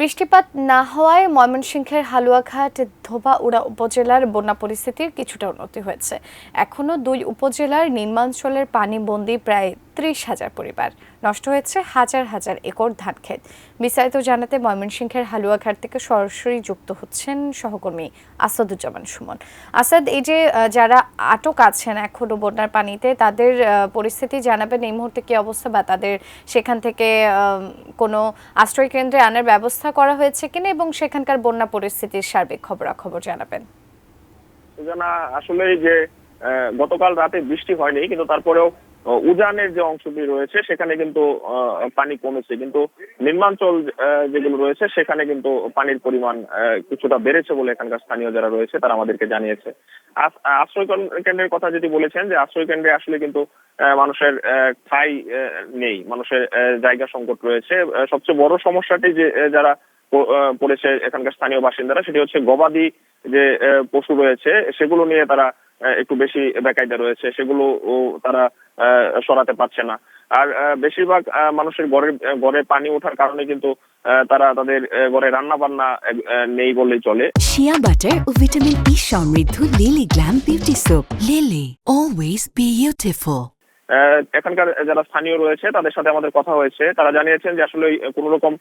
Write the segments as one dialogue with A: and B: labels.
A: বৃষ্টিপাত না হওয়ায় ময়মনসিংহের হালুয়াঘাট ধোবাউড়া উপজেলার বন্যা পরিস্থিতির কিছুটা উন্নতি হয়েছে। এখনো দুই উপজেলার নিম্নাঞ্চলের পানিবন্দী প্রায় ৩০,০০০ পরিবার। নষ্ট হয়েছে হাজার হাজার একর ধানক্ষেত। বিস্তারিত জানাতে ময়মনসিংহের হালুয়াঘাট থেকে সরাসরি যুক্ত হচ্ছেন সহকর্মী আসাদুজ্জামান সুমন। আসাদ, এই যে যারা আটক আছেন এখনো বন্যার পানিতে, তাদের পরিস্থিতি জানাবেন এই মুহূর্তে কি অবস্থা, বা তাদের সেখান থেকে কোনো আশ্রয় কেন্দ্রে আনার ব্যবস্থা করা হয়েছে কিনা, এবং সেখানকার বন্যা পরিস্থিতির সার্বিক খবরাখবর জানাবেন।
B: আসলে যে গতকাল রাতে বৃষ্টি হয়নি, কিন্তু তারপরেও উজানের যে অংশটি রয়েছে সেখানে কিন্তু পানি কমেছে, কিন্তু নিম্নাঞ্চল যেগুলো রয়েছে সেখানে কিন্তু পানির পরিমাণ কিছুটা বেড়েছে বলে এখানকার স্থানীয় যারা রয়েছে তারা আমাদেরকে জানিয়েছে। আশ্রয় কেন্দ্রের কথা যদি বলেছেন, যে আশ্রয় কেন্দ্রে আসলে কিন্তু মানুষের ঠাঁই নেই, মানুষের জায়গা সংকট রয়েছে। সবচেয়ে বড় সমস্যাটি যে যারা পড়েছে এখানকার স্থানীয় বাসিন্দারা, সেটি হচ্ছে গবাদি যে পশু রয়েছে সেগুলো নিয়ে তারা একটু বেশি বেকায়দা রয়েছে, সেগুলো তারা সরাতে পারছে না। আর বেশিরভাগ মানুষের ঘরে পানি ওঠার কারণে কিন্তু তারা তাদের ঘরে রান্না বান্না নেই বললেই চলে।
C: শিয়া বাটার ও ভিটামিন ই সমৃদ্ধ lily glam beauty soap. Lily, always beautiful.
B: এখানকার যারা স্থানীয় রয়েছে তাদের সাথে আমাদের কথা হয়েছে, তারা জানিয়েছেন যে আসলে কোন রকম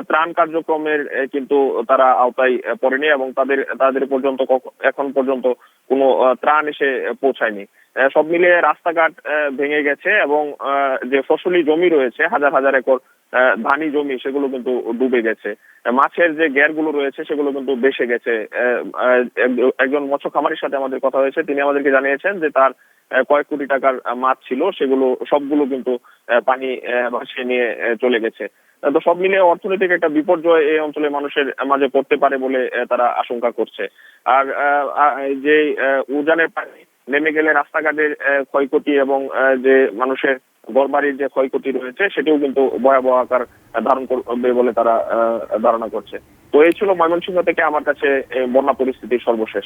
B: ত্রাণ কার্যক্রমের কিন্তু তারা আওতায় পড়েনি, এবং তাদের পর্যন্ত এখন পর্যন্ত কোনো ত্রাণ এসে পৌঁছায়নি। সব মিলিয়ে রাস্তাঘাট ভেঙে গেছে, এবং যে ফসলি জমি রয়েছে হাজার হাজার একর ধানি জমি, সেগুলো কিন্তু ডুবে গেছে। মাছের যে ঘেরগুলো রয়েছে সেগুলো কিন্তু ভেসে গেছে। একজন মৎস্য খামারির সাথে আমাদের কথা হয়েছে, তিনি আমাদেরকে জানিয়েছেন যে তার কয়েক কোটি টাকার মাছ ছিল, সেগুলো সবগুলো কিন্তু পানি ভাসিয়ে নিয়ে চলে গেছে। তো সব মিলিয়ে অর্থনৈতিক একটা বিপর্যয় এই অঞ্চলের মানুষের মাঝে পড়তে পারে বলে তারা আশঙ্কা করছে। আর যে উজানের পানি নেমে গেলে রাস্তাঘাটের ক্ষয়ক্ষতি এবং যে মানুষের ঘরবাড়ির যে ক্ষয়ক্ষতি রয়েছে সেটিও কিন্তু ভয়াবহ আকার ধারণ করবে বলে তারা ধারণা করছে। তো এই ছিল ময়মনসিংহ থেকে আমার কাছে বন্যা পরিস্থিতির সর্বশেষ।